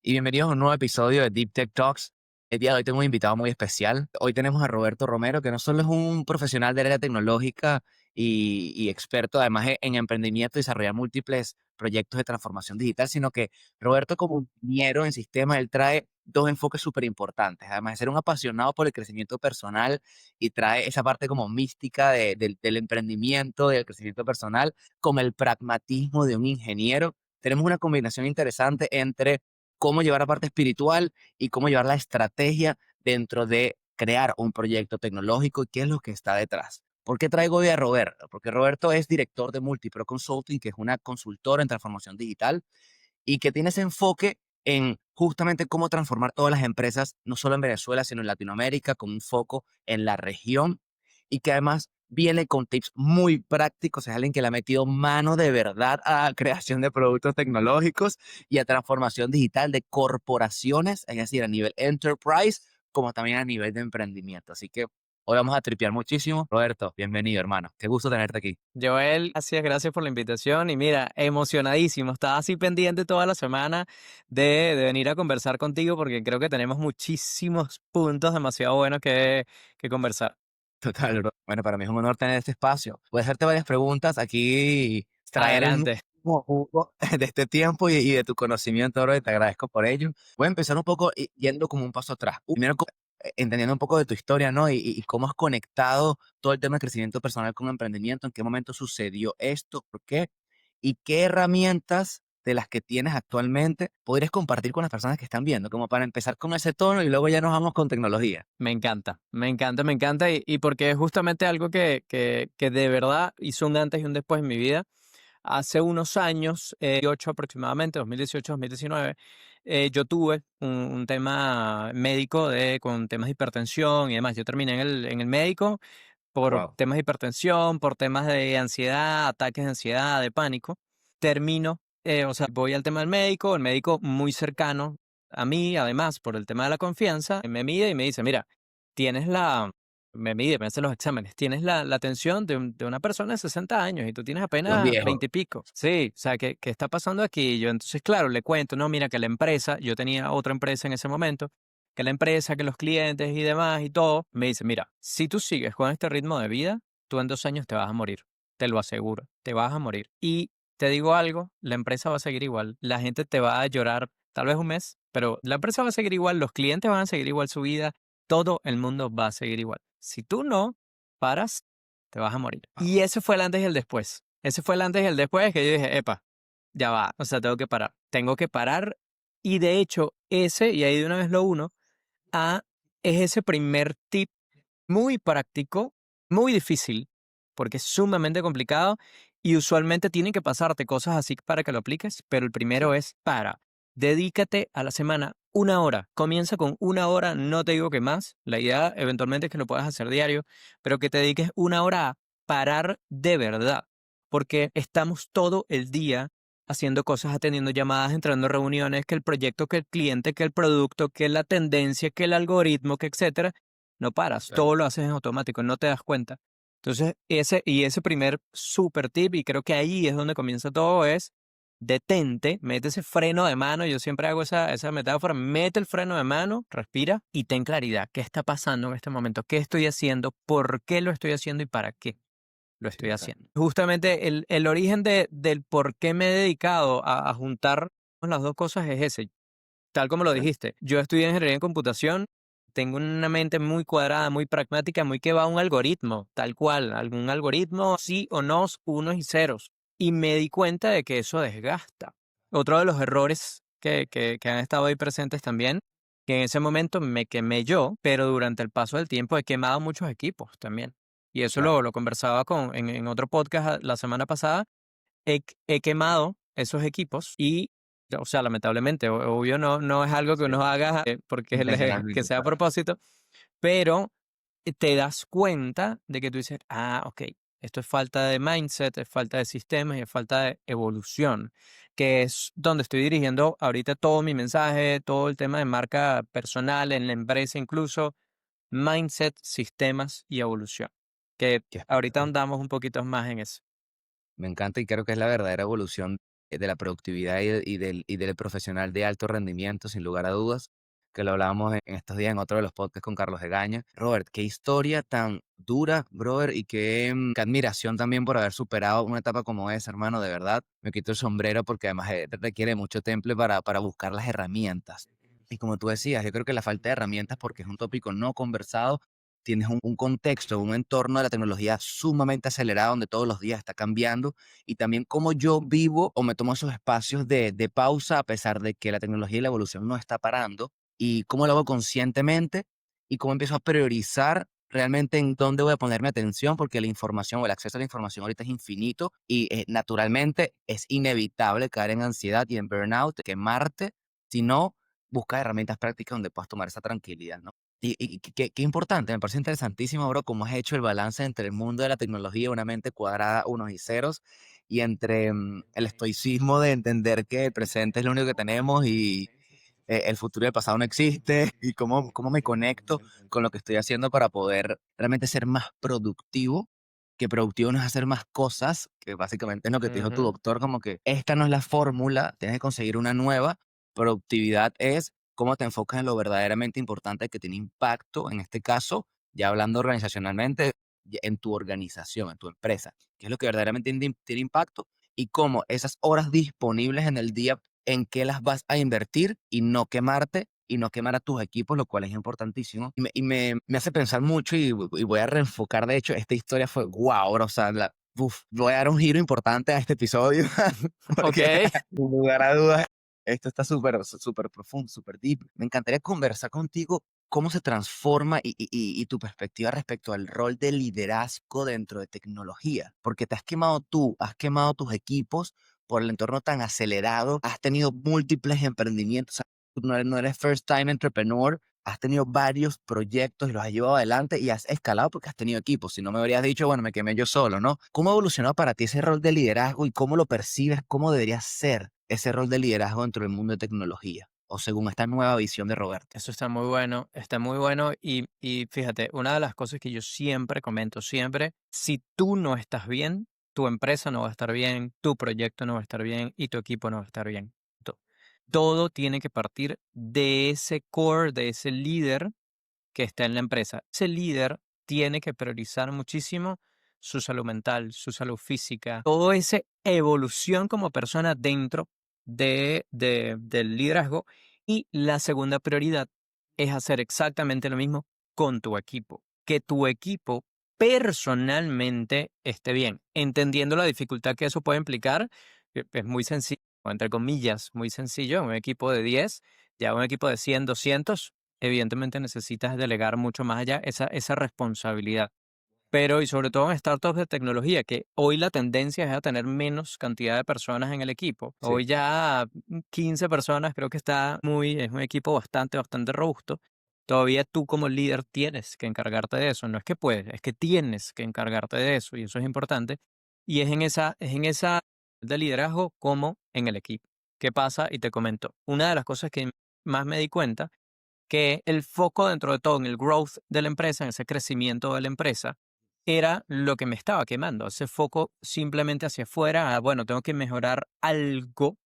y bienvenidos a un nuevo episodio de Deep Tech Talks. El día de hoy tengo un invitado muy especial. Hoy tenemos a Roberto Romero, que no solo es un profesional del área tecnológica y experto además en emprendimiento y desarrollar múltiples proyectos de transformación digital, sino que Roberto como ingeniero en sistemas, él trae dos enfoques súper importantes. Además de ser un apasionado por el crecimiento personal y trae esa parte como mística del emprendimiento, del crecimiento personal, como el pragmatismo de un ingeniero. Tenemos una combinación interesante entre cómo llevar la parte espiritual y cómo llevar la estrategia dentro de crear un proyecto tecnológico y qué es lo que está detrás. ¿Por qué traigo hoy a Roberto? Porque Roberto es director de Multipro Consulting, que es una consultora en transformación digital y que tiene ese enfoque en justamente cómo transformar todas las empresas, no solo en Venezuela, sino en Latinoamérica, con un foco en la región y que además viene con tips muy prácticos. Es alguien que le ha metido mano de verdad a creación de productos tecnológicos y a transformación digital de corporaciones, es decir, a nivel enterprise, como también a nivel de emprendimiento. Así que hoy vamos a tripear muchísimo. Roberto, bienvenido, hermano. Qué gusto tenerte aquí. Joel, gracias por la invitación y mira, emocionadísimo, estaba así pendiente toda la semana de venir a conversar contigo porque creo que tenemos muchísimos puntos demasiado buenos que conversar. Total, bro. Bueno, para mí es un honor tener este espacio. Voy a hacerte varias preguntas aquí, traer el Adelante. mismo jugo de este tiempo y de tu conocimiento, bro, y te agradezco por ello. Voy a empezar un poco yendo como un paso atrás. Primero, entendiendo un poco de tu historia, ¿no? Y cómo has conectado todo el tema de crecimiento personal con emprendimiento, en qué momento sucedió esto, por qué, y qué herramientas de las que tienes actualmente podrías compartir con las personas que están viendo, como para empezar con ese tono y luego ya nos vamos con tecnología. Me encanta, me encanta, me encanta y porque es justamente algo que de verdad hizo un antes y un después en mi vida. Hace unos años, 8 aproximadamente, 2018-2019, yo tuve un tema médico con temas de hipertensión y demás. Yo terminé en el médico por Wow. temas de hipertensión, por temas de ansiedad, ataques de ansiedad, de pánico. Termino, o sea, voy al tema del médico, el médico muy cercano a mí, además, por el tema de la confianza, me mide y me dice, mira, tienes me mide, me hace los exámenes, tienes la tensión de una persona de 60 años y tú tienes De un apenas viejo. 20 y pico. Sí, o sea, ¿qué está pasando aquí? Y yo entonces, claro, le cuento, no, mira que la empresa, yo tenía otra empresa en ese momento, que la empresa, que los clientes y demás y todo, me dice, mira, si tú sigues con este ritmo de vida, tú en 2 años te vas a morir, te lo aseguro, te vas a morir. Y te digo algo, la empresa va a seguir igual, la gente te va a llorar tal vez un mes, pero la empresa va a seguir igual, los clientes van a seguir igual su vida, todo el mundo va a seguir igual. Si tú no paras, te vas a morir. Y ese fue el antes y el después. Ese fue el antes y el después que yo dije, epa, ya va, o sea, tengo que parar. Tengo que parar. Y de hecho, y ahí de una vez lo uno, es ese primer tip muy práctico, muy difícil, porque es sumamente complicado y usualmente tienen que pasarte cosas así para que lo apliques, pero el primero Sí. es dedícate a la semana 1 hora. Comienza con 1 hora, no te digo que más. La idea eventualmente es que lo puedas hacer diario, pero que te dediques 1 hora a parar de verdad, porque estamos todo el día haciendo cosas, atendiendo llamadas, entrando a reuniones, que el proyecto, que el cliente, que el producto, que la tendencia, que el algoritmo, que etcétera. No paras, Claro. todo lo haces en automático, no te das cuenta. Entonces, ese primer super tip, y creo que ahí es donde comienza todo, es detente, mete ese freno de mano. Yo siempre hago esa metáfora, mete el freno de mano, respira y ten claridad. ¿Qué está pasando en este momento? ¿Qué estoy haciendo? ¿Por qué lo estoy haciendo y para qué lo Sí, estoy total. haciendo? Justamente el origen del por qué me he dedicado a juntar las dos cosas es ese. Tal como lo Ok. dijiste, yo estudié ingeniería en computación, tengo una mente muy cuadrada, muy pragmática, muy que va a un algoritmo, tal cual, algún algoritmo, sí o no, unos y ceros. Y me di cuenta de que eso desgasta. Otro de los errores que han estado ahí presentes también, que en ese momento me quemé yo, pero durante el paso del tiempo he quemado muchos equipos también. Y eso Claro. lo conversaba en otro podcast la semana pasada. He quemado esos equipos y, o sea, lamentablemente, obvio no es algo que Sí. uno haga porque que Intencionalmente, sea a claro. propósito, pero te das cuenta de que tú dices, ok, esto es falta de mindset, es falta de sistemas y es falta de evolución, que es donde estoy dirigiendo ahorita todo mi mensaje, todo el tema de marca personal, en la empresa incluso, mindset, sistemas y evolución, que Qué ahorita espectacular. andamos un poquito más en eso. Me encanta y creo que es la verdadera evolución. de la productividad y del profesional de alto rendimiento, sin lugar a dudas, que lo hablábamos en estos días en otro de los podcasts con Carlos Egaña. Robert, qué historia tan dura, brother, y qué admiración también por haber superado una etapa como esa, hermano, de verdad. Me quito el sombrero porque además requiere mucho temple para buscar las herramientas. Y como tú decías, yo creo que la falta de herramientas, porque es un tópico no conversado, tienes un contexto, un entorno de la tecnología sumamente acelerado donde todos los días está cambiando y también cómo yo vivo o me tomo esos espacios de pausa a pesar de que la tecnología y la evolución no está parando y cómo lo hago conscientemente y cómo empiezo a priorizar realmente en dónde voy a poner mi atención porque la información o el acceso a la información ahorita es infinito y naturalmente es inevitable caer en ansiedad y en burnout, quemarte, si no buscas herramientas prácticas donde puedas tomar esa tranquilidad, ¿no? Y qué importante, me parece interesantísimo, bro, cómo has hecho el balance entre el mundo de la tecnología, una mente cuadrada, unos y ceros, y entre el estoicismo de entender que el presente es lo único que tenemos y el futuro y el pasado no existe, y cómo me conecto con lo que estoy haciendo para poder realmente ser más productivo, que productivo no es hacer más cosas, que básicamente es lo que te dijo tu Ujú. doctor, como que esta no es la fórmula, tienes que conseguir una nueva. Productividad es cómo te enfocas en lo verdaderamente importante que tiene impacto, en este caso, ya hablando organizacionalmente, en tu organización, en tu empresa, que es lo que verdaderamente tiene impacto y cómo esas horas disponibles en el día en qué las vas a invertir y no quemarte y no quemar a tus equipos, lo cual es importantísimo. Me hace pensar mucho y voy a reenfocar, de hecho, esta historia fue wow, bro, o sea, voy a dar un giro importante a este episodio porque Ok. sin lugar a dudas, esto está súper profundo, súper deep. Me encantaría conversar contigo cómo se transforma y tu perspectiva respecto al rol de liderazgo dentro de tecnología, porque te has quemado tú, has quemado tus equipos por el entorno tan acelerado, has tenido múltiples emprendimientos, o sea, tú no eres first time entrepreneur, has tenido varios proyectos y los has llevado adelante y has escalado porque has tenido equipos. Si no me habrías dicho, bueno, me quemé yo solo, ¿no? ¿Cómo ha evolucionado para ti ese rol de liderazgo y cómo lo percibes? ¿Cómo debería ser ese rol de liderazgo dentro del mundo de tecnología? O según esta nueva visión de Roberto. Eso está muy bueno y fíjate, una de las cosas que yo siempre comento, siempre, si tú no estás bien, tu empresa no va a estar bien, tu proyecto no va a estar bien y tu equipo no va a estar bien. Todo tiene que partir de ese core, de ese líder que está en la empresa. Ese líder tiene que priorizar muchísimo su salud mental, su salud física, toda esa evolución como persona dentro del liderazgo. Y la segunda prioridad es hacer exactamente lo mismo con tu equipo. Que tu equipo personalmente esté bien, entendiendo la dificultad que eso puede implicar. Es muy sencillo, o entre comillas, muy sencillo. Un equipo de 10, ya un equipo de 100, 200 evidentemente necesitas delegar mucho más allá esa responsabilidad. Pero y sobre todo en startups de tecnología, que hoy la tendencia es a tener menos cantidad de personas en el equipo. Sí, Hoy ya 15 personas creo que es un equipo bastante robusto. Todavía tú como líder tienes que encargarte de eso. No es que puedes, es que tienes que encargarte de eso y eso es importante. Y es en esa de liderazgo como en el equipo. ¿Qué pasa? Y te comento, una de las cosas que más me di cuenta que el foco dentro de todo en el growth de la empresa, en ese crecimiento de la empresa, era lo que me estaba quemando. Ese foco simplemente hacia afuera, bueno, tengo que mejorar algo,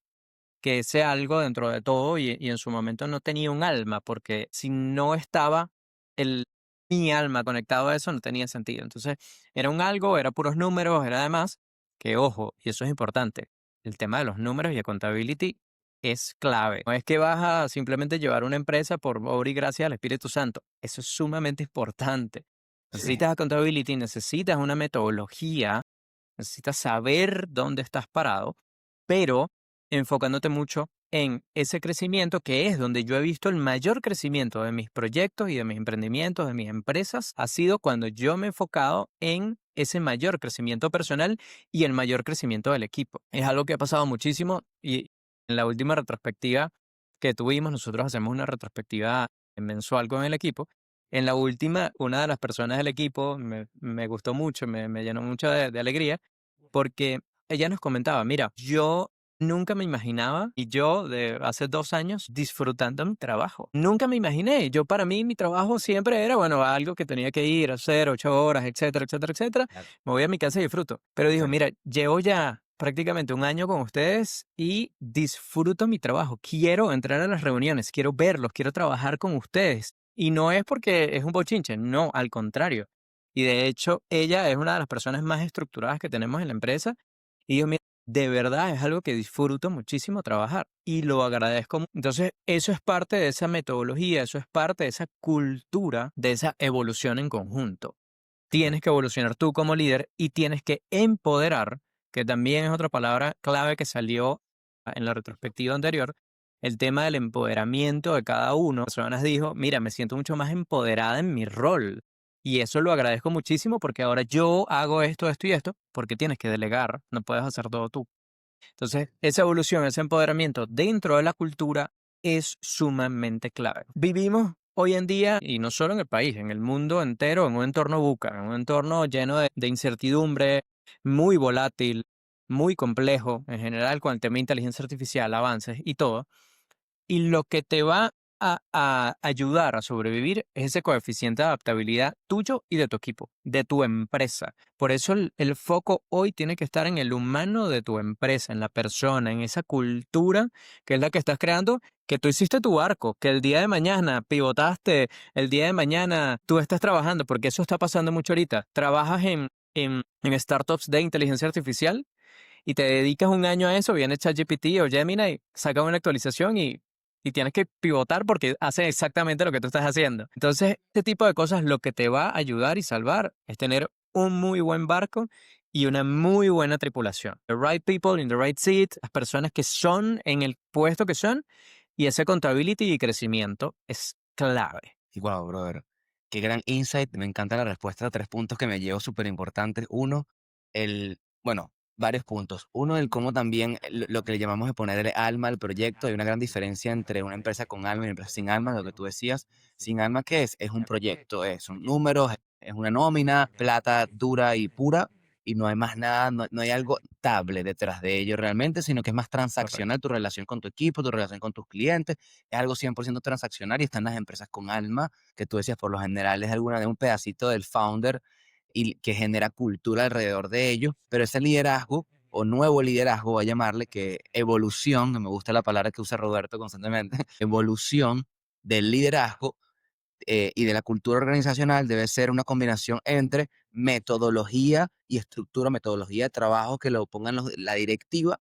que ese algo dentro de todo y en su momento no tenía un alma, porque si no estaba el, mi alma conectado a eso, no tenía sentido. Entonces, era un algo, era puros números, era además que, ojo, y eso es importante, el tema de los números y accountability es clave. No es que vas a simplemente llevar una empresa por obra y gracia al Espíritu Santo. Eso es sumamente importante. sí. Necesitas accountability, necesitas una metodología, necesitas saber dónde estás parado, pero enfocándote mucho en ese crecimiento que es donde yo he visto el mayor crecimiento de mis proyectos y de mis emprendimientos, de mis empresas, ha sido cuando yo me he enfocado en ese mayor crecimiento personal y el mayor crecimiento del equipo. Es algo que ha pasado muchísimo y en la última retrospectiva que tuvimos, nosotros hacemos una retrospectiva mensual con el equipo. En la última, una de las personas del equipo me gustó mucho, me llenó mucho de alegría, porque ella nos comentaba, mira, yo nunca me imaginaba, y yo de hace 2 años, disfrutando mi trabajo. Nunca me imaginé. Yo para mí mi trabajo siempre era, bueno, algo que tenía que ir a hacer 8 horas, etcétera, etcétera, etcétera. Claro, Me voy a mi casa y disfruto. Pero dijo, exacto. mira, llevo ya prácticamente un año con ustedes y disfruto mi trabajo. Quiero entrar a las reuniones, quiero verlos, quiero trabajar con ustedes. Y no es porque es un bochinche, no, al contrario. Y de hecho, ella es una de las personas más estructuradas que tenemos en la empresa. Y yo, mira, de verdad es algo que disfruto muchísimo trabajar y lo agradezco. Entonces, eso es parte de esa metodología, eso es parte de esa cultura, de esa evolución en conjunto. Tienes que evolucionar tú como líder y tienes que empoderar, que también es otra palabra clave que salió en la retrospectiva anterior, el tema del empoderamiento de cada uno. Personas dijo, mira, me siento mucho más empoderada en mi rol. Y eso lo agradezco muchísimo porque ahora yo hago esto, esto y esto, porque tienes que delegar, no puedes hacer todo tú. Entonces, esa evolución, ese empoderamiento dentro de la cultura es sumamente clave. Vivimos hoy en día, y no solo en el país, en el mundo entero, en un entorno buca, en un entorno lleno de incertidumbre, muy volátil, muy complejo, en general con el tema de inteligencia artificial, avances y todo. Y lo que te va a ayudar a sobrevivir es ese coeficiente de adaptabilidad tuyo y de tu equipo, de tu empresa. Por eso el foco hoy tiene que estar en el humano de tu empresa, en la persona, en esa cultura que es la que estás creando, que tú hiciste tu arco, que el día de mañana pivotaste, el día de mañana tú estás trabajando, porque eso está pasando mucho ahorita. Trabajas en startups de inteligencia artificial y te dedicas un año a eso, viene ChatGPT o Gemini, saca una actualización y tienes que pivotar porque hace exactamente lo que tú estás haciendo. Entonces, este tipo de cosas lo que te va a ayudar y salvar es tener un muy buen barco y una muy buena tripulación. The right people in the right seat, las personas que son en el puesto que son y ese accountability y crecimiento es clave. Y wow, brother, qué gran insight. Me encanta la respuesta a 3 puntos que me llevo súper importantes. Uno, bueno, varios puntos. Uno, el cómo también lo que le llamamos de ponerle alma al proyecto. Hay una gran diferencia entre una empresa con alma y una empresa sin alma, lo que tú decías. Sin alma, ¿qué es? Es un proyecto, son números, es una nómina, plata dura y pura, y no hay más nada, no hay algo estable detrás de ello realmente, sino que es más transaccional Correcto. tu relación con tu equipo, tu relación con tus clientes es algo 100% transaccional y están las empresas con alma, que tú decías, por lo general es alguna de un pedacito del founder y que genera cultura alrededor de ellos, pero ese liderazgo o nuevo liderazgo, voy a llamarle, que evolución, que me gusta la palabra que usa Roberto constantemente, evolución del liderazgo y de la cultura organizacional debe ser una combinación entre metodología y estructura, metodología de trabajo que lo pongan la directiva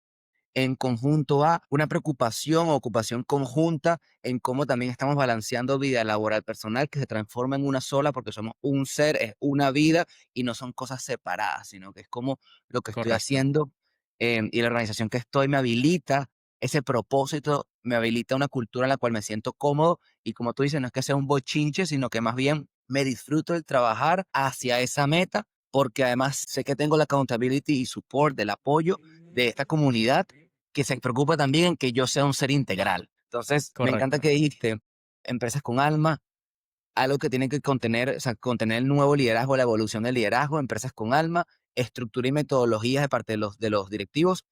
en conjunto a una preocupación o ocupación conjunta en cómo también estamos balanceando vida laboral personal que se transforma en una sola porque somos un ser, es una vida y no son cosas separadas, sino que es como lo que estoy Correcto. haciendo y la organización que estoy me habilita ese propósito, me habilita una cultura en la cual me siento cómodo y como tú dices, no es que sea un bochinche, sino que más bien me disfruto el trabajar hacia esa meta porque además sé que tengo la accountability y support del apoyo de esta comunidad que se preocupa también en que yo sea un ser integral. Entonces, me encanta Correcto. que dijiste, empresas con alma, algo que tiene que contener, o sea, contener el nuevo liderazgo, la evolución del liderazgo, empresas con alma, estructura y metodologías de parte de los directivos,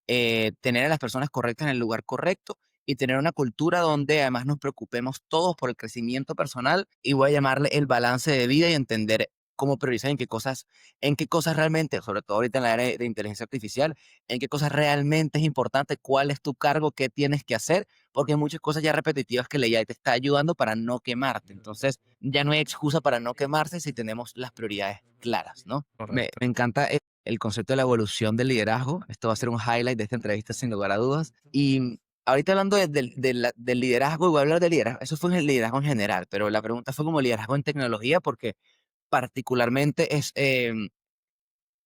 tener a las personas correctas en el lugar correcto y tener una cultura donde además nos preocupemos todos por el crecimiento personal y voy a llamarle el balance de vida y entender cómo priorizar en qué cosas realmente, sobre todo ahorita en la era de inteligencia artificial, en qué cosas realmente es importante, cuál es tu cargo, qué tienes que hacer porque hay muchas cosas ya repetitivas que la IA te está ayudando para no quemarte. Entonces, ya no hay excusa para no quemarse si tenemos las prioridades claras, ¿no? Correcto. Me encanta el concepto de la evolución del liderazgo. Esto va a ser un highlight de esta entrevista sin lugar a dudas. Y ahorita hablando del liderazgo, voy a hablar de liderazgo. Eso fue el liderazgo en general, pero la pregunta fue como liderazgo en tecnología porque particularmente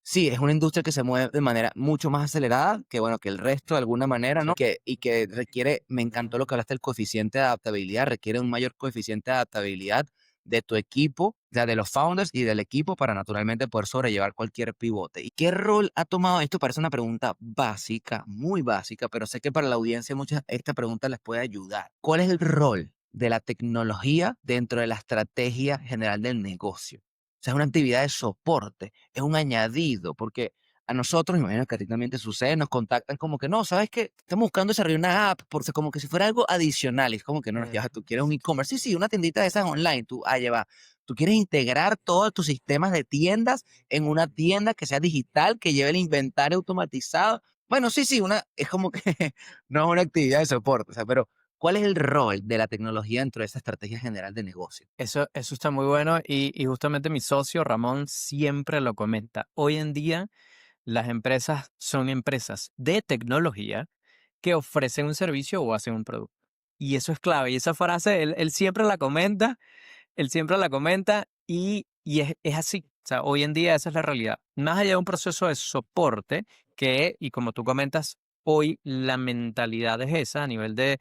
sí, es una industria que se mueve de manera mucho más acelerada que, bueno, que el resto de alguna manera, Sí. ¿no? Y que requiere, me encantó lo que hablaste del coeficiente de adaptabilidad, requiere un mayor coeficiente de adaptabilidad de tu equipo, o sea, de los founders y del equipo para naturalmente poder sobrellevar cualquier pivote. ¿Y qué rol ha tomado esto? Parece una pregunta básica, muy básica, pero sé que para la audiencia muchas esta pregunta les puede ayudar. ¿Cuál es el rol de la tecnología dentro de la estrategia general del negocio? O sea, es una actividad de soporte, es un añadido, porque a nosotros, me imagino que a ti también te sucede, nos contactan como que no, ¿sabes qué? Estamos buscando desarrollar una app, porque como que si fuera algo adicional, es como que no, ya, tú quieres un e-commerce, sí, sí, una tiendita de esas online, tú, lleva, Tú quieres integrar todos tus sistemas de tiendas en una tienda que sea digital, que lleve el inventario automatizado. Bueno, sí, sí, es como que no es una actividad de soporte, o sea, pero ¿cuál es el rol de la tecnología dentro de esa estrategia general de negocio? Eso está muy bueno y justamente mi socio Ramón siempre lo comenta. Hoy en día las empresas son empresas de tecnología que ofrecen un servicio o hacen un producto. Y eso es clave. Y esa frase él siempre la comenta, él siempre la comenta y es así. O sea, hoy en día esa es la realidad. Más allá de un proceso de soporte que, y como tú comentas, hoy la mentalidad es esa a nivel de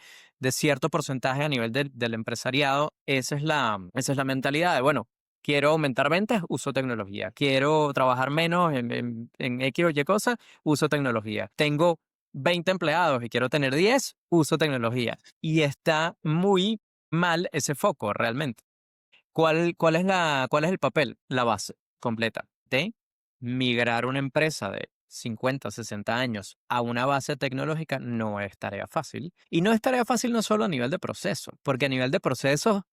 cierto porcentaje, a nivel del empresariado, esa es la mentalidad de, bueno, quiero aumentar ventas, uso tecnología. Quiero trabajar menos en X o Y cosas, uso tecnología. Tengo 20 empleados y quiero tener 10, uso tecnología. Y está muy mal ese foco realmente. ¿Cuál es el papel? La base completa de migrar una empresa de 50, 60 años a una base tecnológica no es tarea fácil. Y no es tarea fácil no solo a nivel de proceso, porque a nivel de proceso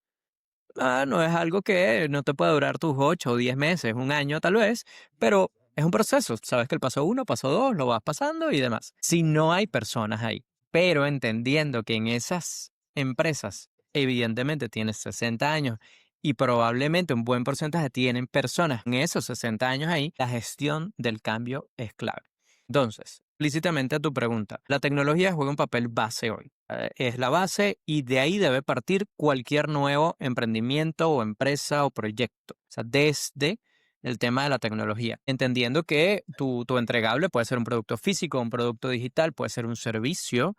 no es algo que no te puede durar tus 8 o 10 meses, un año tal vez, pero es un proceso. Sabes que el paso uno, paso dos, lo vas pasando y demás. Si no hay personas ahí, pero entendiendo que en esas empresas, evidentemente tienes 60 años y probablemente un buen porcentaje tienen personas en esos 60 años ahí, la gestión del cambio es clave. Entonces, explícitamente a tu pregunta, la tecnología juega un papel base hoy. Es la base y de ahí debe partir cualquier nuevo emprendimiento o empresa o proyecto. O sea, desde el tema de la tecnología, entendiendo que tu entregable puede ser un producto físico, un producto digital, puede ser un servicio,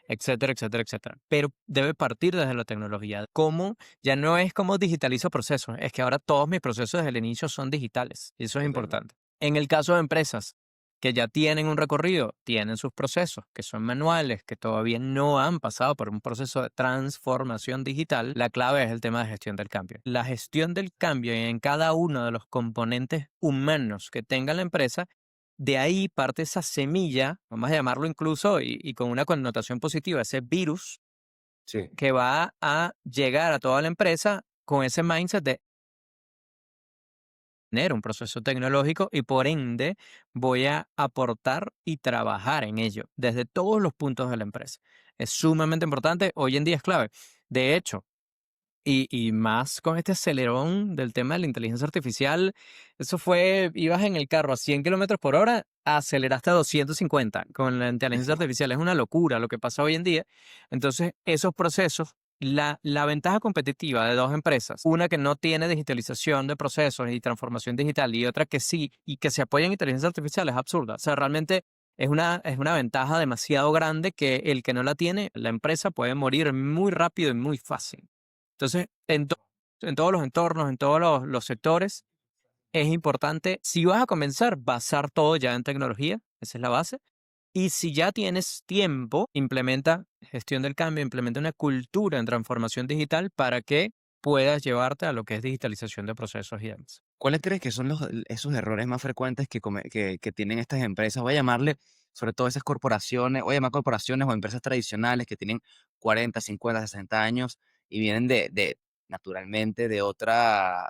etcétera, etcétera, etcétera. Pero debe partir desde la tecnología. ¿Cómo? Ya no es como digitalizo procesos, es que ahora todos mis procesos desde el inicio son digitales. Y eso es Totalmente. importante. En el caso de empresas que ya tienen un recorrido, tienen sus procesos, que son manuales, que todavía no han pasado por un proceso de transformación digital, la clave es el tema de gestión del cambio. La gestión del cambio en cada uno de los componentes humanos que tenga la empresa, de ahí parte esa semilla, vamos a llamarlo incluso, y con una connotación positiva, ese virus Sí. que va a llegar a toda la empresa con ese mindset de tener un proceso tecnológico y por ende voy a aportar y trabajar en ello desde todos los puntos de la empresa. Es sumamente importante, hoy en día es clave. De hecho, y más con este acelerón del tema de la inteligencia artificial, eso fue, ibas en el carro a 100 kilómetros por hora, aceleraste a 250 con la inteligencia artificial. Es una locura lo que pasa hoy en día. Entonces, esos procesos, la ventaja competitiva de dos empresas, una que no tiene digitalización de procesos y transformación digital y otra que sí, y que se apoya en inteligencia artificial, es absurda. O sea, realmente es una ventaja demasiado grande que el que no la tiene, la empresa puede morir muy rápido y muy fácil. Entonces, en todos los entornos, en todos los sectores, es importante, si vas a comenzar, basar todo ya en tecnología, esa es la base. Y si ya tienes tiempo, implementa gestión del cambio, implementa una cultura en transformación digital para que puedas llevarte a lo que es digitalización de procesos y demás. ¿Cuáles crees que son esos errores más frecuentes que tienen estas empresas? Voy a llamarle, sobre todo esas corporaciones, voy a llamar corporaciones o empresas tradicionales que tienen 40, 50, 60 años y vienen naturalmente, de otras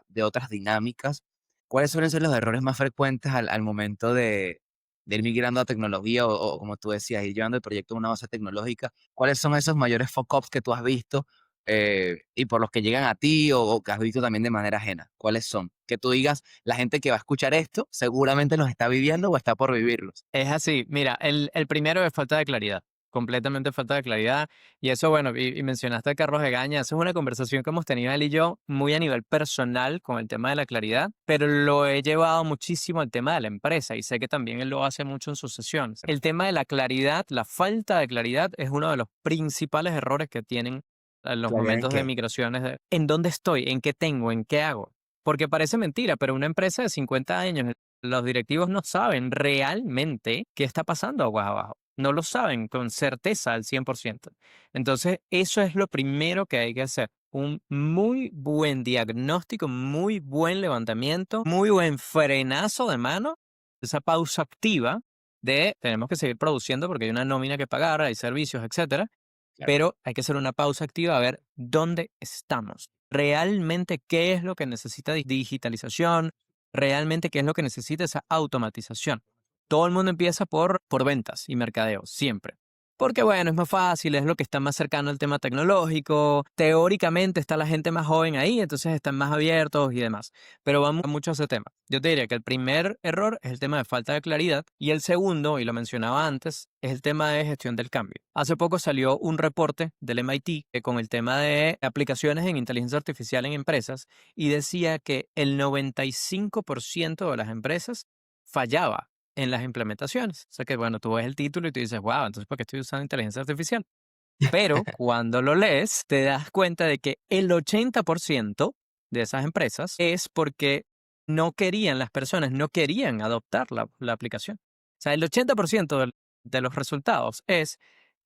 dinámicas. ¿Cuáles suelen ser los errores más frecuentes al momento de ir migrando a tecnología o, como tú decías, ir llevando el proyecto a una base tecnológica? ¿Cuáles son esos mayores fuck-ups que tú has visto y por los que llegan a ti o que has visto también de manera ajena? ¿Cuáles son? Que tú digas, la gente que va a escuchar esto seguramente los está viviendo o está por vivirlos. Es así, mira, el primero es falta de claridad, completamente falta de claridad. Y eso, bueno, y mencionaste a Carlos Egaña, eso es una conversación que hemos tenido él y yo muy a nivel personal con el tema de la claridad, pero lo he llevado muchísimo al tema de la empresa y sé que también él lo hace mucho en sus sesiones. El tema de la claridad, la falta de claridad es uno de los principales errores que tienen en los ¿Claridad en momentos de qué? migraciones, en dónde estoy, en qué tengo, en qué hago. Porque parece mentira, pero una empresa de 50 años, los directivos no saben realmente qué está pasando aguas abajo. No lo saben con certeza al 100%. Entonces, eso es lo primero que hay que hacer. Un muy buen diagnóstico, muy buen levantamiento, muy buen frenazo de mano, esa pausa activa de tenemos que seguir produciendo porque hay una nómina que pagar, hay servicios, etcétera, Claro. pero hay que hacer una pausa activa a ver dónde estamos realmente qué es lo que necesita digitalización, realmente qué es lo que necesita esa automatización. Todo el mundo empieza por ventas y mercadeo, siempre. Porque bueno, es más fácil, es lo que está más cercano al tema tecnológico. Teóricamente está la gente más joven ahí, entonces están más abiertos y demás. Pero vamos mucho a ese tema. Yo te diría que el primer error es el tema de falta de claridad y el segundo, y lo mencionaba antes, es el tema de gestión del cambio. Hace poco salió un reporte del MIT con el tema de aplicaciones en inteligencia artificial en empresas y decía que el 95% de las empresas fallaba en las implementaciones. O sea que, bueno, tú ves el título y tú dices, wow, entonces ¿por qué estoy usando inteligencia artificial? Pero cuando lo lees, te das cuenta de que el 80% de esas empresas es porque no querían, las personas no querían adoptar la aplicación. O sea, el 80% de los resultados es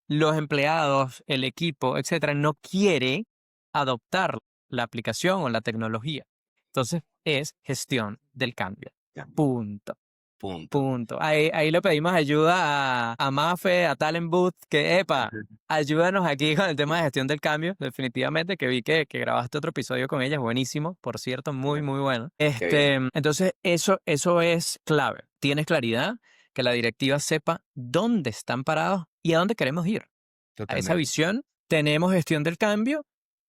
los empleados, el equipo, etcétera, no quiere adoptar la aplicación o la tecnología. Entonces, es gestión del cambio. Punto. Punto. Punto. Ahí le pedimos ayuda a Mafe, a Talent Booth, que, epa, ayúdanos aquí con el tema de gestión del cambio, definitivamente, que vi que grabaste otro episodio con ella, es buenísimo, por cierto, muy, muy bueno. Qué bien. Entonces, eso es clave. Tienes claridad, que la directiva sepa dónde están parados y a dónde queremos ir. A esa Totalmente. visión, tenemos gestión del cambio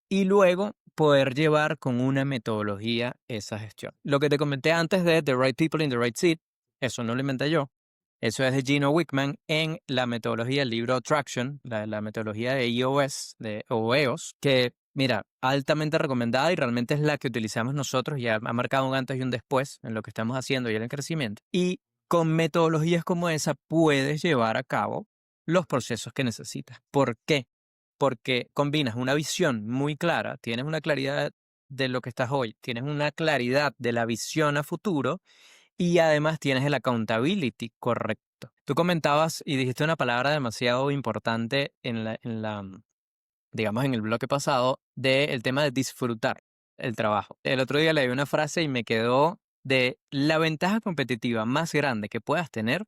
y luego poder llevar con una metodología esa gestión. Lo que te comenté antes de The Right People in the Right Seat, eso no lo inventé yo. Eso es de Gino Wickman en la metodología del libro Traction, la metodología de EOS, o EOS, que, mira, altamente recomendada y realmente es la que utilizamos nosotros y ha marcado un antes y un después en lo que estamos haciendo y en el crecimiento. Y con metodologías como esa puedes llevar a cabo los procesos que necesitas. ¿Por qué? Porque combinas una visión muy clara, tienes una claridad de lo que estás hoy, tienes una claridad de la visión a futuro y además tienes el accountability correcto. Tú comentabas y dijiste una palabra demasiado importante digamos, en el bloque pasado del tema de disfrutar el trabajo. El otro día leí una frase y me quedó de la ventaja competitiva más grande que puedas tener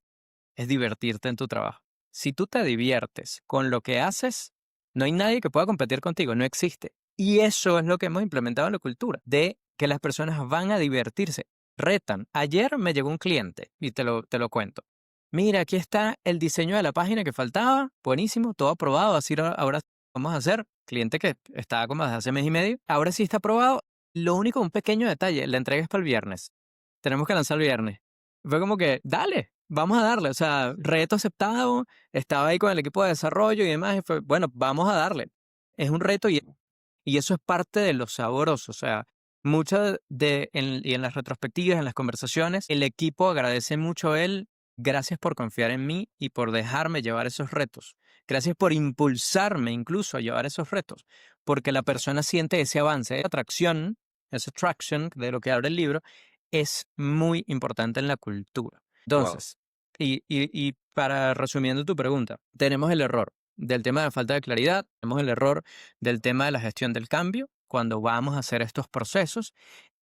es divertirte en tu trabajo. Si tú te diviertes con lo que haces, no hay nadie que pueda competir contigo, no existe. Y eso es lo que hemos implementado en la cultura, de que las personas van a divertirse, retan. Ayer me llegó un cliente y te lo cuento. Mira, aquí está el diseño de la página que faltaba, buenísimo, todo aprobado, así ahora vamos a hacer. Cliente que estaba como desde hace mes y medio, ahora sí está aprobado. Lo único, un pequeño detalle, la entrega es para el viernes. Tenemos que lanzar el viernes. Fue como que, dale, vamos a darle. O sea, reto aceptado, estaba ahí con el equipo de desarrollo y demás, y fue, bueno, vamos a darle. Es un reto y eso es parte de lo sabroso. O sea, y en las retrospectivas, en las conversaciones, el equipo agradece mucho a él. Gracias por confiar en mí y por dejarme llevar esos retos. Gracias por impulsarme incluso a llevar esos retos, porque la persona siente ese avance, esa atracción, esa traction de lo que habla el libro, es muy importante en la cultura. Wow. Entonces, y para resumiendo tu pregunta, tenemos el error del tema de falta de claridad, tenemos el error del tema de la gestión del cambio cuando vamos a hacer estos procesos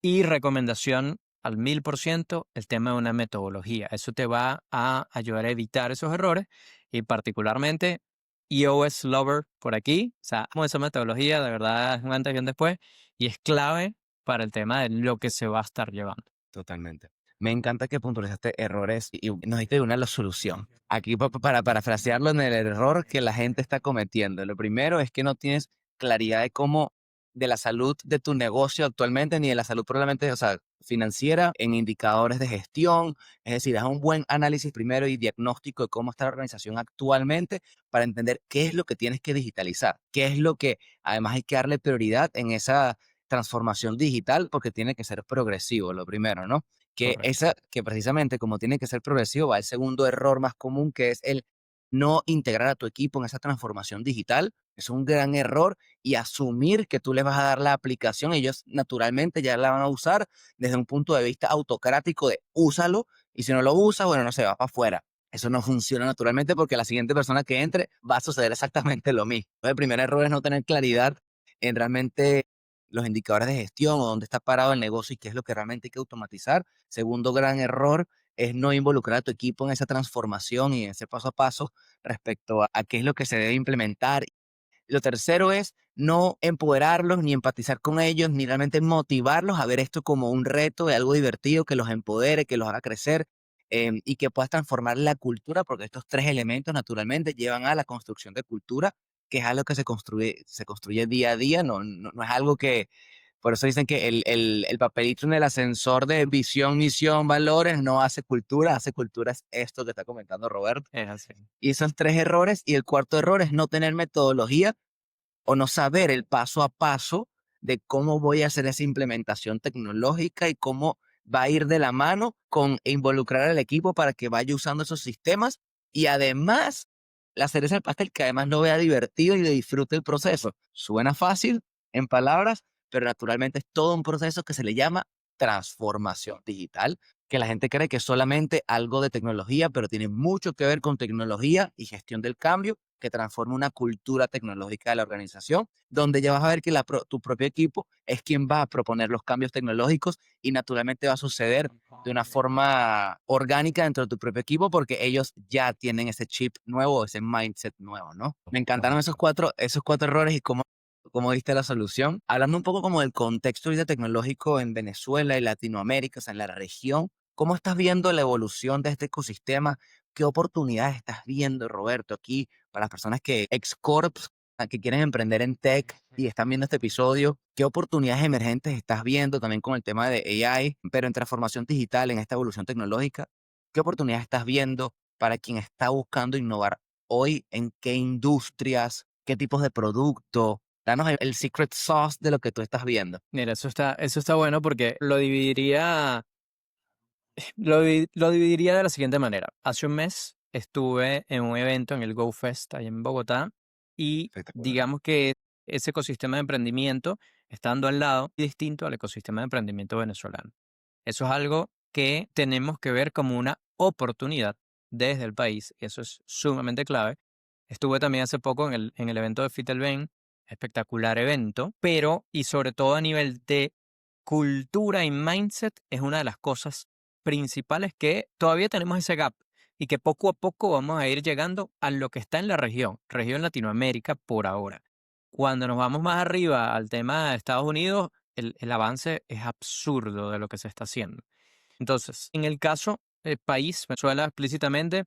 y recomendación al 1000% el tema de una metodología. Eso te va a ayudar a evitar esos errores y particularmente EOS Lover por aquí. O sea, amo esa metodología, de verdad es un antes y un después y es clave para el tema de lo que se va a estar llevando. Totalmente. Me encanta que puntualizaste errores y nos diste una la solución. Aquí para parafrasearlo en el error que la gente está cometiendo. Lo primero es que no tienes claridad de cómo, de la salud de tu negocio actualmente, ni de la salud probablemente, o sea, financiera, en indicadores de gestión. Es decir, haz un buen análisis primero y diagnóstico de cómo está la organización actualmente para entender qué es lo que tienes que digitalizar, qué es lo que además hay que darle prioridad en esa transformación digital porque tiene que ser progresivo, lo primero, ¿no? Correcto. Que precisamente como tiene que ser progresivo, va el segundo error más común que es el no integrar a tu equipo en esa transformación digital. Es un gran error y asumir que tú les vas a dar la aplicación, ellos naturalmente ya la van a usar desde un punto de vista autocrático de úsalo y si no lo usa, bueno, no se va para afuera. Eso no funciona naturalmente porque la siguiente persona que entre va a suceder exactamente lo mismo. El primer error es no tener claridad en realmente los indicadores de gestión o dónde está parado el negocio y qué es lo que realmente hay que automatizar. Segundo gran error es no involucrar a tu equipo en esa transformación y en ese paso a paso respecto a qué es lo que se debe implementar. Lo tercero es no empoderarlos, ni empatizar con ellos, ni realmente motivarlos a ver esto como un reto de algo divertido que los empodere, que los haga crecer, y que puedas transformar la cultura, porque estos tres elementos naturalmente llevan a la construcción de cultura, que es algo que se construye día a día, no es algo que, por eso dicen que el papelito en el ascensor de visión, misión, valores no hace cultura es esto que está comentando Roberto. Es así. Y esos tres errores, y el cuarto error es no tener metodología o no saber el paso a paso de cómo voy a hacer esa implementación tecnológica y cómo va a ir de la mano con involucrar al equipo para que vaya usando esos sistemas y además la cereza del pastel que además lo vea divertido y le disfrute el proceso. Suena fácil en palabras, pero naturalmente es todo un proceso que se le llama transformación digital, que la gente cree que es solamente algo de tecnología, pero tiene mucho que ver con tecnología y gestión del cambio que transforma una cultura tecnológica de la organización, donde ya vas a ver que tu propio equipo es quien va a proponer los cambios tecnológicos y naturalmente va a suceder de una forma orgánica dentro de tu propio equipo porque ellos ya tienen ese chip nuevo, ese mindset nuevo, ¿no? Me encantaron esos cuatro errores y cómo diste la solución. Hablando un poco como del contexto ahorita tecnológico en Venezuela y Latinoamérica, o sea, en la región, ¿cómo estás viendo la evolución de este ecosistema? ¿Qué oportunidades estás viendo, Roberto, aquí para las personas que ex-corps, que quieren emprender en tech y están viendo este episodio? ¿Qué oportunidades emergentes estás viendo también con el tema de AI, pero en transformación digital, en esta evolución tecnológica? ¿Qué oportunidades estás viendo para quien está buscando innovar hoy? ¿En qué industrias? ¿Qué tipos de producto? Danos el secret sauce de lo que tú estás viendo. Mira, eso está bueno porque lo dividiría de la siguiente manera. Hace un mes estuve en un evento en el Go Fest allá en Bogotá y Espectacular. digamos que ese ecosistema de emprendimiento, estando al lado, es distinto al ecosistema de emprendimiento venezolano. Eso es algo que tenemos que ver como una oportunidad desde el país y eso es sumamente clave. Estuve también hace poco en el evento de Fitelben, espectacular evento, pero y sobre todo a nivel de cultura y mindset es una de las cosas principales que todavía tenemos ese gap y que poco a poco vamos a ir llegando a lo que está en la región Latinoamérica por ahora. Cuando nos vamos más arriba al tema de Estados Unidos, el avance es absurdo de lo que se está haciendo. Entonces, en el caso del país, Venezuela explícitamente,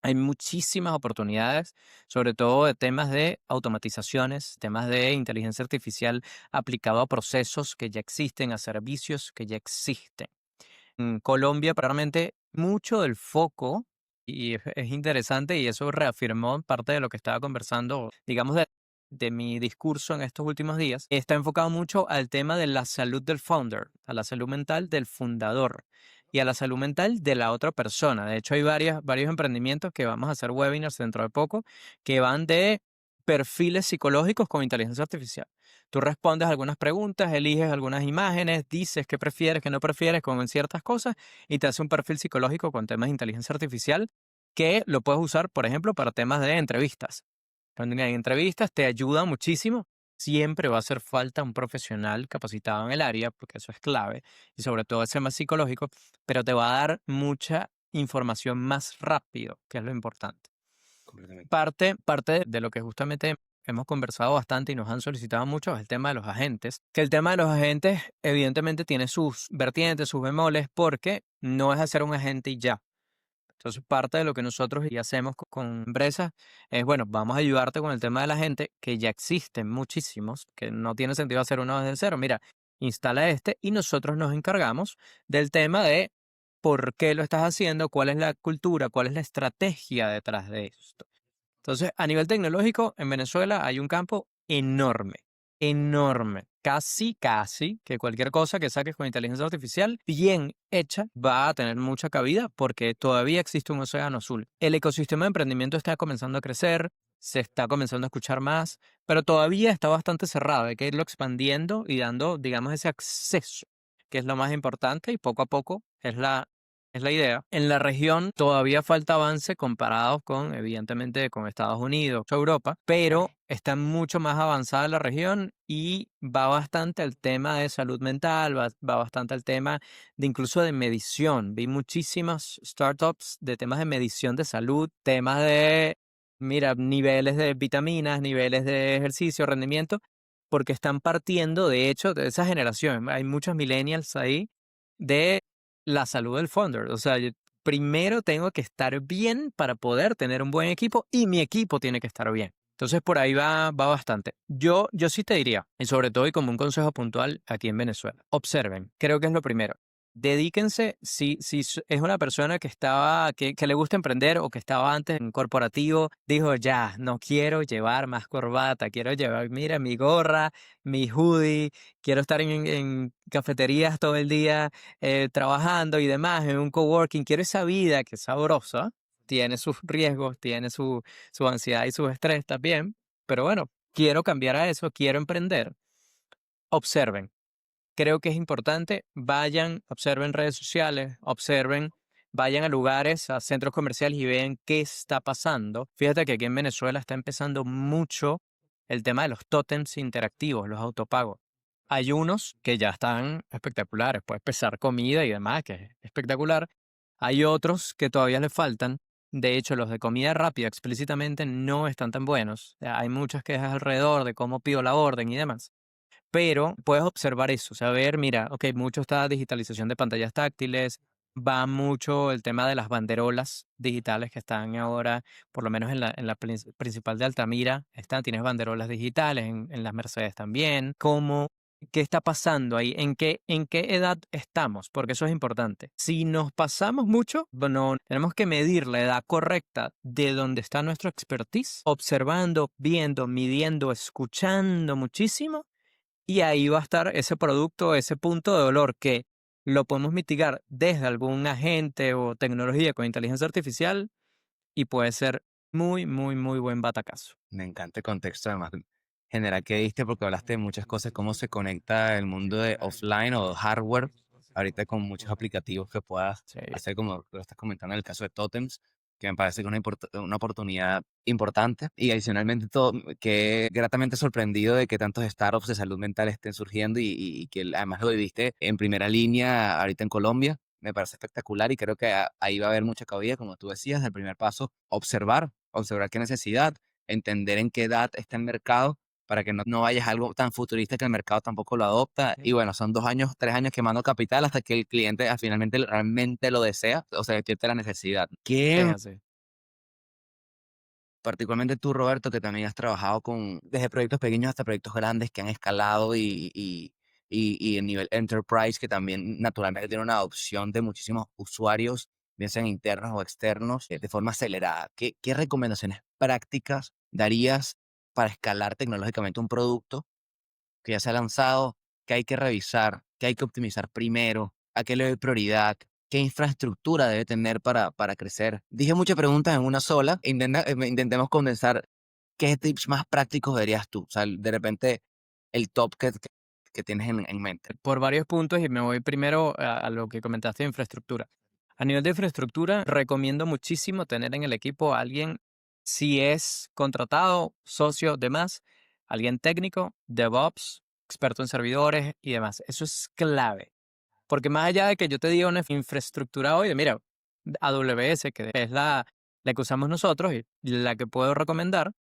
hay muchísimas oportunidades, sobre todo de temas de automatizaciones, temas de inteligencia artificial aplicado a procesos que ya existen, a servicios que ya existen. En Colombia, probablemente mucho del foco, y es interesante, y eso reafirmó parte de lo que estaba conversando, digamos, de mi discurso en estos últimos días, está enfocado mucho al tema de la salud del founder, a la salud mental del fundador y a la salud mental de la otra persona. De hecho, hay varios emprendimientos que vamos a hacer webinars dentro de poco que van de perfiles psicológicos con inteligencia artificial. Tú respondes algunas preguntas, eliges algunas imágenes, dices qué prefieres, qué no prefieres con ciertas cosas y te hace un perfil psicológico con temas de inteligencia artificial que lo puedes usar, por ejemplo, para temas de entrevistas. Cuando hay entrevistas te ayuda muchísimo. Siempre va a hacer falta un profesional capacitado en el área, porque eso es clave, y sobre todo ese más psicológico, pero te va a dar mucha información más rápido, que es lo importante. Completamente. Parte de lo que justamente hemos conversado bastante y nos han solicitado mucho es el tema de los agentes, que el tema de los agentes evidentemente tiene sus vertientes, sus bemoles, porque no es hacer un agente y ya. Entonces, parte de lo que nosotros y hacemos con empresas es, bueno, vamos a ayudarte con el tema de la gente, que ya existen muchísimos, que no tiene sentido hacer uno desde cero. Mira, instala este y nosotros nos encargamos del tema de por qué lo estás haciendo, cuál es la cultura, cuál es la estrategia detrás de esto. Entonces, a nivel tecnológico, en Venezuela hay un campo enorme, enorme. Casi que cualquier cosa que saques con inteligencia artificial, bien hecha, va a tener mucha cabida porque todavía existe un océano azul. El ecosistema de emprendimiento está comenzando a crecer, se está comenzando a escuchar más, pero todavía está bastante cerrado. Hay que irlo expandiendo y dando, digamos, ese acceso, que es lo más importante y poco a poco es la idea. En la región todavía falta avance comparado con, evidentemente, con Estados Unidos o Europa, pero está mucho más avanzada la región y va bastante al tema de salud mental, va bastante al tema de incluso de medición. Vi muchísimas startups de temas de medición de salud, temas de, mira, niveles de vitaminas, niveles de ejercicio, rendimiento, porque están partiendo, de hecho, de esa generación. Hay muchos millennials ahí de la salud del founder. O sea, yo primero tengo que estar bien para poder tener un buen equipo y mi equipo tiene que estar bien. Entonces por ahí va bastante. Yo sí te diría, y sobre todo y como un consejo puntual aquí en Venezuela, observen, creo que es lo primero. Dedíquense, si es una persona que le gusta emprender o que estaba antes en corporativo, dijo, ya, no quiero llevar más corbata, quiero llevar, mira, mi gorra, mi hoodie, quiero estar en cafeterías todo el día trabajando y demás, en un coworking, quiero esa vida que es sabrosa, tiene sus riesgos, tiene su ansiedad y su estrés también, pero bueno, quiero cambiar a eso, quiero emprender. Observen. Creo que es importante, vayan, observen redes sociales, observen, vayan a lugares, a centros comerciales y vean qué está pasando. Fíjate que aquí en Venezuela está empezando mucho el tema de los tótems interactivos, los autopagos. Hay unos que ya están espectaculares, puedes pesar comida y demás, que es espectacular. Hay otros que todavía le faltan. De hecho, los de comida rápida explícitamente no están tan buenos. Hay muchas quejas alrededor de cómo pido la orden y demás. Pero puedes observar eso, o sea, ver, mira, ok, mucho está digitalización de pantallas táctiles, va mucho el tema de las banderolas digitales que están ahora, por lo menos en la principal de Altamira, tienes banderolas digitales, en las Mercedes también. ¿Cómo, qué está pasando ahí? ¿En qué edad estamos? Porque eso es importante. Si nos pasamos mucho, bueno, tenemos que medir la edad correcta de donde está nuestro expertise, observando, viendo, midiendo, escuchando muchísimo y ahí va a estar ese producto, ese punto de dolor que lo podemos mitigar desde algún agente o tecnología con inteligencia artificial y puede ser muy, muy, muy buen batacazo. Me encanta el contexto además general que diste porque hablaste de muchas cosas, cómo se conecta el mundo de offline o hardware, ahorita con muchos aplicativos que puedas Sí, hacer, como lo estás comentando en el caso de Totems, que me parece que es una oportunidad importante. Y adicionalmente, que gratamente sorprendido de que tantos startups de salud mental estén surgiendo y que además lo viviste en primera línea ahorita en Colombia. Me parece espectacular y creo que ahí va a haber mucha cabida, como tú decías, el primer paso, observar qué necesidad, entender en qué edad está el mercado para que no vayas a algo tan futurista que el mercado tampoco lo adopta. Y sí, bueno, son 2 años, 3 años quemando capital hasta que el cliente finalmente realmente lo desea o se despierte la necesidad. es ¿Qué así. particularmente tú, Roberto, que también has trabajado desde proyectos pequeños hasta proyectos grandes que han escalado y el nivel enterprise, que también naturalmente tiene una adopción de muchísimos usuarios, bien sean internos o externos, de forma acelerada? ¿Qué recomendaciones prácticas darías para escalar tecnológicamente un producto que ya se ha lanzado, que hay que revisar, que hay que optimizar primero, a qué le doy prioridad, qué infraestructura debe tener para crecer? Dije muchas preguntas en una sola. Intentemos condensar qué tips más prácticos verías tú. O sea, de repente, el top que tienes en mente. Por varios puntos y me voy primero a lo que comentaste de infraestructura. A nivel de infraestructura, recomiendo muchísimo tener en el equipo a alguien, si es contratado, socio, demás, alguien técnico, DevOps, experto en servidores y demás. Eso es clave. Porque más allá de que yo te diga una infraestructura hoy, mira, AWS, que es la que usamos nosotros y la que puedo recomendar,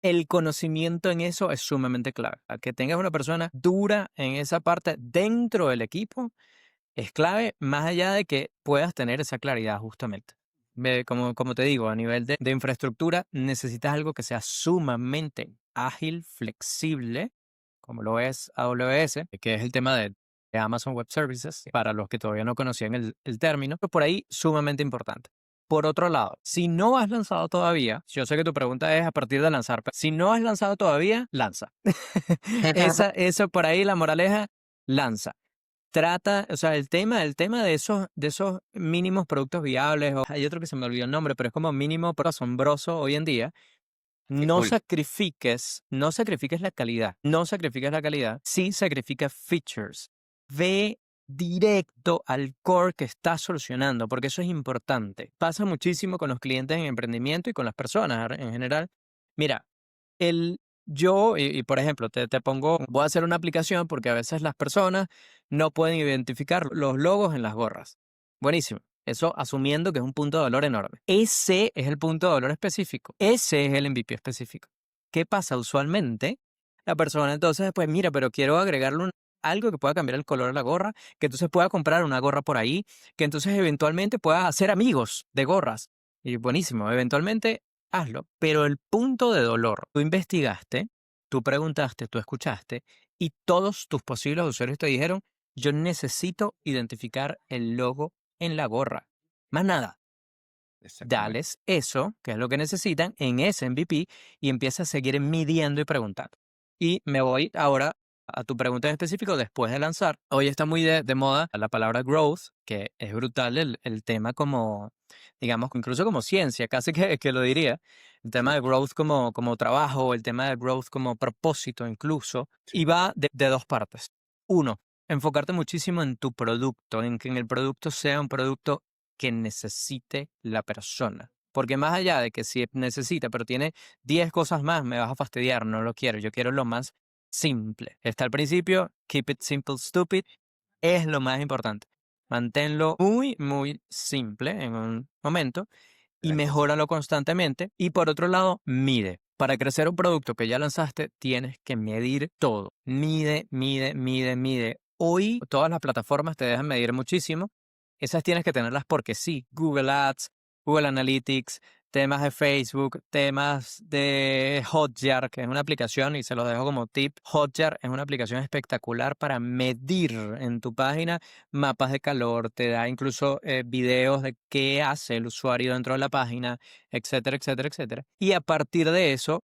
el conocimiento en eso es sumamente clave. A que tengas una persona dura en esa parte dentro del equipo es clave, más allá de que puedas tener esa claridad justamente. Como te digo, a nivel de infraestructura, necesitas algo que sea sumamente ágil, flexible, como lo es AWS, que es el tema de Amazon Web Services, para los que todavía no conocían el término, pero por ahí sumamente importante. Por otro lado, si no has lanzado todavía, yo sé que tu pregunta es a partir de lanzar, pero si no has lanzado todavía, lanza. Eso por ahí, la moraleja, lanza. Trata, o sea, el tema de esos mínimos productos viables, o hay otro que se me olvidó el nombre, pero es como mínimo pero asombroso hoy en día. Qué No cool. sacrifiques, no sacrifiques la calidad, no sacrifiques la calidad, sí sacrifica features. Ve directo al core que estás solucionando, porque eso es importante. Pasa muchísimo con los clientes en emprendimiento y con las personas en general. Mira, por ejemplo, te pongo, voy a hacer una aplicación porque a veces las personas no pueden identificar los logos en las gorras. Buenísimo. Eso asumiendo que es un punto de dolor enorme. Ese es el punto de dolor específico. Ese es el MVP específico. ¿Qué pasa usualmente? La persona entonces, pues mira, pero quiero agregarle algo que pueda cambiar el color de la gorra, que entonces pueda comprar una gorra por ahí, que entonces eventualmente pueda hacer amigos de gorras. Y buenísimo, eventualmente hazlo. Pero el punto de dolor, tú investigaste, tú preguntaste, tú escuchaste, y todos tus posibles usuarios te dijeron, yo necesito identificar el logo en la gorra. Más nada. Exactamente. Dales eso, que es lo que necesitan, en ese MVP y empieza a seguir midiendo y preguntando. Y me voy ahora a tu pregunta en específico después de lanzar. Hoy está muy de moda la palabra growth, que es brutal el tema como, digamos, incluso como ciencia, casi que lo diría. El tema Sí, de growth como trabajo, el tema de growth como propósito incluso. Y sí, va de dos partes. Uno, enfocarte muchísimo en tu producto, en que en el producto sea un producto que necesite la persona. Porque más allá de que si necesita, pero tiene 10 cosas más, me vas a fastidiar, no lo quiero. Yo quiero lo más simple. Está al principio, keep it simple, stupid, es lo más importante. Manténlo muy, muy simple en un momento y gracias. mejóralo constantemente. Y por otro lado, mide. Para crecer un producto que ya lanzaste, tienes que medir todo. Mide, mide, mide, mide. Hoy todas las plataformas te dejan medir muchísimo. Esas tienes que tenerlas porque sí. Google Ads, Google Analytics, temas de Facebook, temas de Hotjar, que es una aplicación, y se los dejo como tip. Hotjar es una aplicación espectacular para medir en tu página mapas de calor, te da incluso videos de qué hace el usuario dentro de la página, etcétera, etcétera, etcétera. Y a partir de eso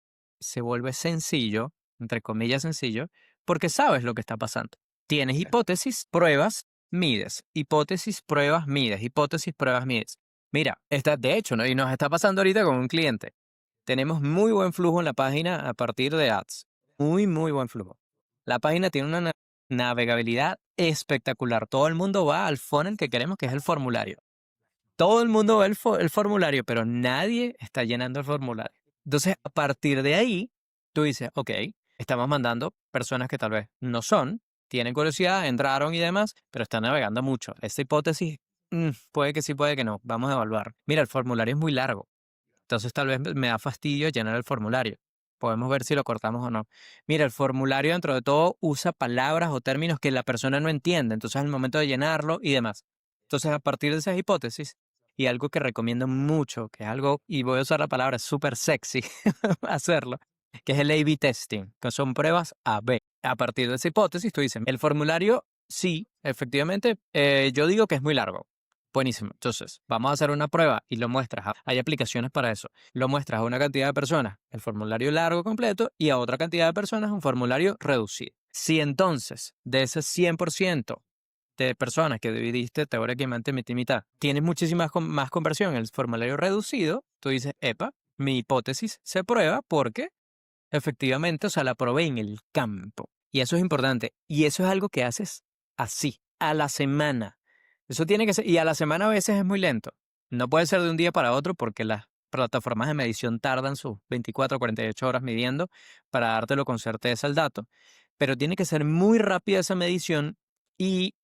se vuelve sencillo, entre comillas sencillo, porque sabes lo que está pasando. Tienes Exacto. hipótesis, pruebas, mides. Hipótesis, pruebas, mides. Hipótesis, pruebas, mides. Mira, de hecho, ¿no? Y nos está pasando ahorita con un cliente. Tenemos muy buen flujo en la página a partir de ads. Muy, muy buen flujo. La página tiene una navegabilidad espectacular. Todo el mundo va al funnel que queremos, que es el formulario. Todo el mundo ve el formulario, pero nadie está llenando el formulario. Entonces, a partir de ahí, tú dices, ok, estamos mandando personas que tal vez no son, tienen curiosidad, entraron y demás, pero están navegando mucho. Esta hipótesis, puede que sí, puede que no. Vamos a evaluar. Mira, el formulario es muy largo. Entonces tal vez me da fastidio llenar el formulario. Podemos ver si lo cortamos o no. Mira, el formulario dentro de todo usa palabras o términos que la persona no entiende. Entonces al momento de llenarlo y demás. Entonces a partir de esas hipótesis y algo que recomiendo mucho, que es algo, y voy a usar la palabra súper sexy hacerlo, que es el A/B testing, que son pruebas A/B. A partir de esa hipótesis tú dices, el formulario sí, efectivamente, yo digo que es muy largo. Buenísimo. Entonces, vamos a hacer una prueba y lo muestras. Hay aplicaciones para eso. Lo muestras a una cantidad de personas, el formulario largo completo, y a otra cantidad de personas un formulario reducido. Si entonces, de ese 100% de personas que dividiste teóricamente mitad y mitad, tienes muchísimas más conversión en el formulario reducido, tú dices, epa, mi hipótesis se prueba porque efectivamente, o sea, la probé en el campo. Y eso es importante. Y eso es algo que haces así, a la semana. Eso tiene que ser, y a la semana a veces es muy lento. No puede ser de un día para otro porque las plataformas de medición tardan sus 24 o 48 horas midiendo para dártelo con certeza el dato. Pero tiene que ser muy rápida esa medición y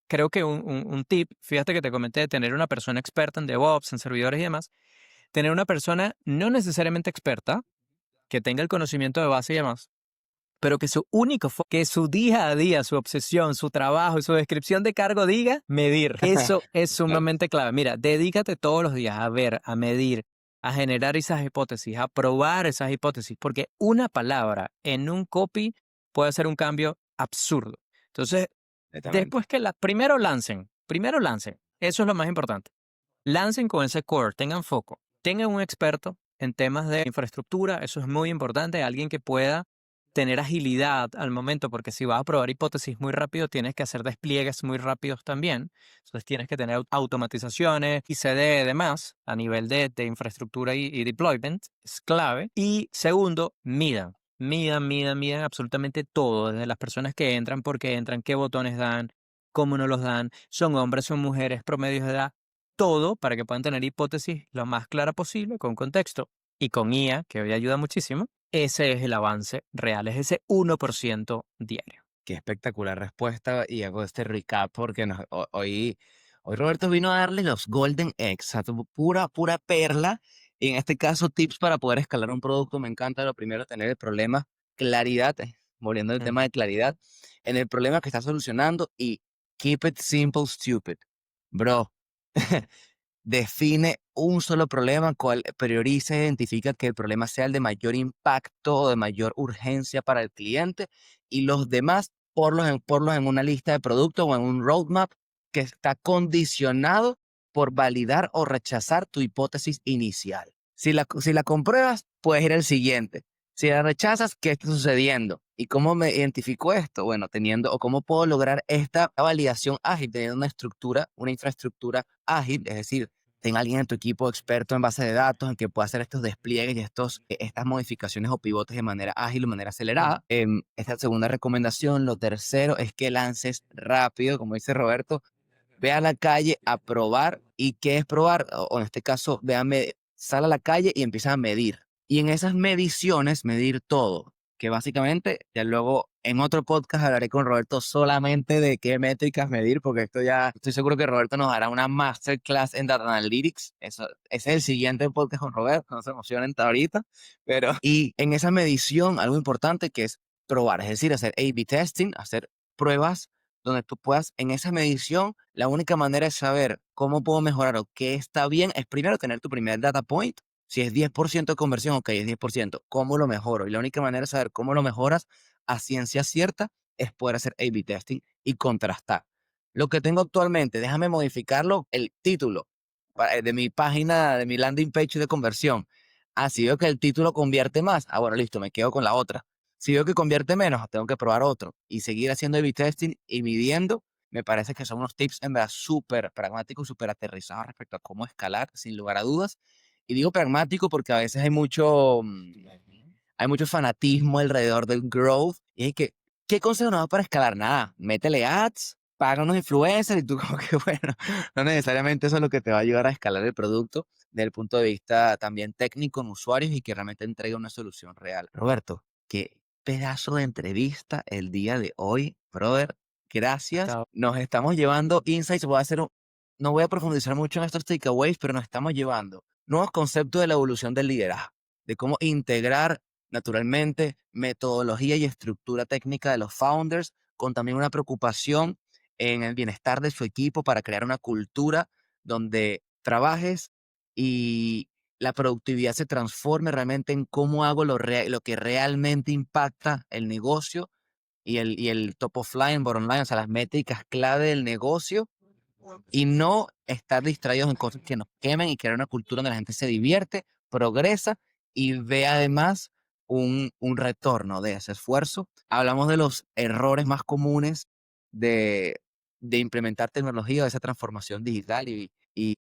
creo que un tip, fíjate que te comenté de tener una persona experta en DevOps, en servidores y demás, tener una persona no necesariamente experta, que tenga el conocimiento de base y demás, pero que su único que su día a día, su obsesión, su trabajo y su descripción de cargo diga medir. Eso es Claro. sumamente clave. Mira, dedícate todos los días a ver, a medir, a generar esas hipótesis, a probar esas hipótesis, porque una palabra en un copy puede hacer un cambio absurdo. Entonces, Exactamente. después que primero lancen, eso es lo más importante. Lancen con ese core, tengan foco, tengan un experto en temas de infraestructura, eso es muy importante, alguien que pueda tener agilidad al momento, porque si vas a probar hipótesis muy rápido, tienes que hacer despliegues muy rápidos también. Entonces tienes que tener automatizaciones y CD y demás a nivel de infraestructura y deployment, es clave. Y segundo, midan absolutamente todo, desde las personas que entran, por qué entran, qué botones dan, cómo no los dan, son hombres, son mujeres, promedios de edad, todo para que puedan tener hipótesis lo más clara posible, con contexto y con IA, que hoy ayuda muchísimo. Ese es el avance real, es ese 1% diario. Qué espectacular respuesta y hago este recap porque hoy Roberto vino a darle los golden eggs, a tu pura, pura perla. Y en este caso, tips para poder escalar un producto. Me encanta lo primero, tener el problema claridad, volviendo al Mm. tema de claridad, en el problema que estás solucionando y keep it simple, stupid. Bro, define un solo problema, cual prioriza e identifica que el problema sea el de mayor impacto o de mayor urgencia para el cliente y los demás ponlos en una lista de productos o en un roadmap que está condicionado por validar o rechazar tu hipótesis inicial. Si la compruebas, puedes ir al siguiente. Si la rechazas, ¿qué está sucediendo? ¿Y cómo me identifico esto? Bueno, teniendo, o cómo puedo lograr esta validación ágil, teniendo una estructura, una infraestructura ágil, es decir, ten alguien en tu equipo experto en base de datos, en que pueda hacer estos despliegues y estas modificaciones o pivotes de manera ágil, de manera acelerada. Esta segunda recomendación. Lo tercero es que lances rápido, como dice Roberto, ve a la calle a probar. ¿Y qué es probar? O en este caso, sal a la calle y empieza a medir. Y en esas mediciones, medir todo. Que básicamente, ya luego en otro podcast hablaré con Roberto solamente de qué métricas medir, porque esto ya estoy seguro que Roberto nos hará una masterclass en Data Analytics. Ese es el siguiente podcast con Roberto, no se emocionen hasta ahorita. Y en esa medición, algo importante que es probar, es decir, hacer A/B testing, hacer pruebas donde tú puedas, en esa medición, la única manera de saber cómo puedo mejorar o qué está bien es primero tener tu primer data point. Si es 10% de conversión, ok, es 10%. ¿Cómo lo mejoro? Y la única manera de saber cómo lo mejoras a ciencia cierta es poder hacer A/B testing y contrastar. Lo que tengo actualmente, déjame modificarlo, el título de mi página, de mi landing page de conversión. Ah, si veo que el título convierte más, ah, bueno, listo, me quedo con la otra. Si veo que convierte menos, tengo que probar otro y seguir haciendo A/B testing y midiendo. Me parece que son unos tips en verdad súper pragmáticos, súper aterrizados respecto a cómo escalar, sin lugar a dudas. Y digo pragmático porque a veces hay mucho fanatismo alrededor del growth. Y es que, ¿qué consejo nos da para escalar? Nada, métele ads, paga unos influencers y tú como que, bueno, no necesariamente eso es lo que te va a ayudar a escalar el producto desde el punto de vista también técnico en usuarios y que realmente entregue una solución real. Roberto, qué pedazo de entrevista el día de hoy, brother. Gracias. Está Nos estamos llevando insights. No voy a profundizar mucho en estos takeaways, pero nos estamos llevando nuevos conceptos de la evolución del liderazgo, de cómo integrar naturalmente metodología y estructura técnica de los founders, con también una preocupación en el bienestar de su equipo para crear una cultura donde trabajes y la productividad se transforme realmente en cómo hago lo que realmente impacta el negocio y el top of line, bottom line, o sea, las métricas clave del negocio y no estar distraídos en cosas que nos quemen y crear una cultura donde la gente se divierte, progresa y ve además un retorno de ese esfuerzo. Hablamos de los errores más comunes de, de implementar tecnología, de esa transformación digital y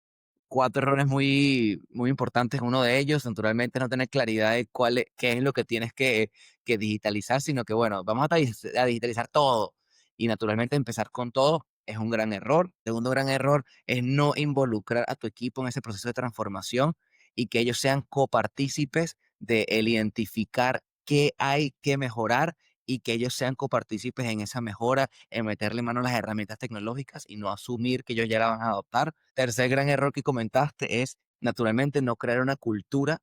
cuatro errores muy importantes. Uno de ellos, naturalmente, no tener claridad de qué es lo que tienes que digitalizar, sino que, bueno, vamos a digitalizar todo. Y naturalmente empezar con todo es un gran error. Segundo gran error es no involucrar a tu equipo en ese proceso de transformación y que ellos sean copartícipes de el identificar qué hay que mejorar y que ellos sean copartícipes en esa mejora, en meterle mano a las herramientas tecnológicas y no asumir que ellos ya la van a adoptar. Tercer gran error que comentaste es, naturalmente, no crear una cultura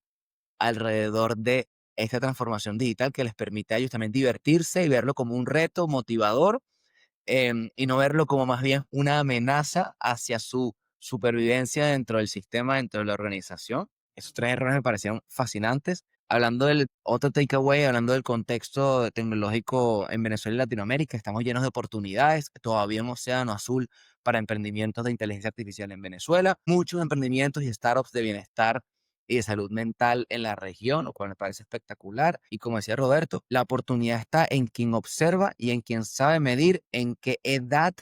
alrededor de esta transformación digital que les permite a ellos también divertirse y verlo como un reto motivador, y no verlo como más bien una amenaza hacia su supervivencia dentro del sistema, dentro de la organización. Esos tres errores me parecieron fascinantes. Hablando del otro takeaway, hablando del contexto tecnológico en Venezuela y Latinoamérica, estamos llenos de oportunidades, todavía un océano azul para emprendimientos de inteligencia artificial en Venezuela, muchos emprendimientos y startups de bienestar y de salud mental en la región, lo cual me parece espectacular. Y como decía Roberto, la oportunidad está en quien observa y en quien sabe medir en qué edad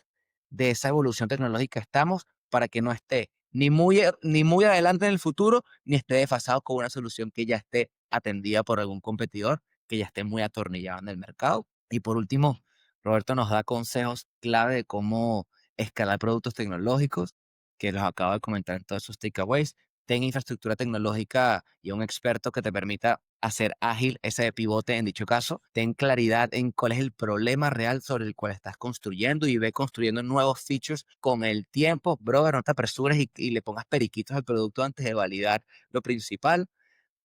de esa evolución tecnológica estamos para que no esté ni muy adelante en el futuro, ni esté desfasado con una solución que ya esté atendida por algún competidor, que ya esté muy atornillado en el mercado. Y por último, Roberto nos da consejos clave de cómo escalar productos tecnológicos, que los acabo de comentar en todos esos takeaways. Ten infraestructura tecnológica y un experto que te permita hacer ágil ese pivote en dicho caso. Ten claridad en cuál es el problema real sobre el cual estás construyendo y ve construyendo nuevos features con el tiempo. Brother, no te apresures y le pongas periquitos al producto antes de validar lo principal.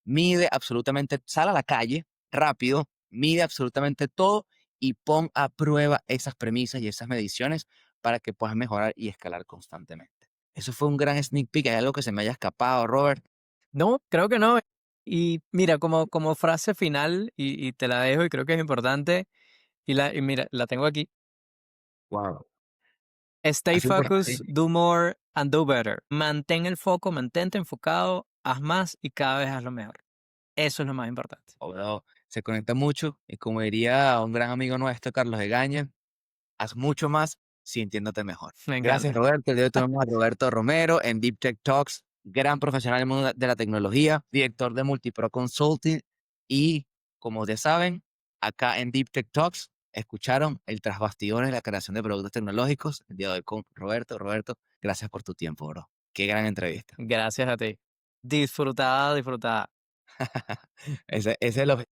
Mide absolutamente, sal a la calle rápido, mide absolutamente todo y pon a prueba esas premisas y esas mediciones para que puedas mejorar y escalar constantemente. Eso fue un gran sneak peek. ¿Hay algo que se me haya escapado, Robert? No, creo que no. Y mira, como frase final, y te la dejo y creo que es importante, y mira, la tengo aquí. Wow. Stay Así focused, importante. do more and do better. Mantén el foco, mantente enfocado, haz más y cada vez haz lo mejor. Eso es lo más importante. Se conecta mucho y como diría un gran amigo nuestro, Carlos Egaña, haz mucho más sintiéndote mejor. Me Gracias, encanta. Roberto. El día de hoy tenemos a Roberto Romero en Deep Tech Talks, gran profesional del mundo de la tecnología, director de Multipro Consulting y, como ya saben, acá en Deep Tech Talks escucharon el tras bastidores de la creación de productos tecnológicos. El día de hoy con Roberto. Roberto, gracias por tu tiempo, bro. Qué gran entrevista. Gracias a ti. Disfrutada, disfrutada. Ese es el objetivo.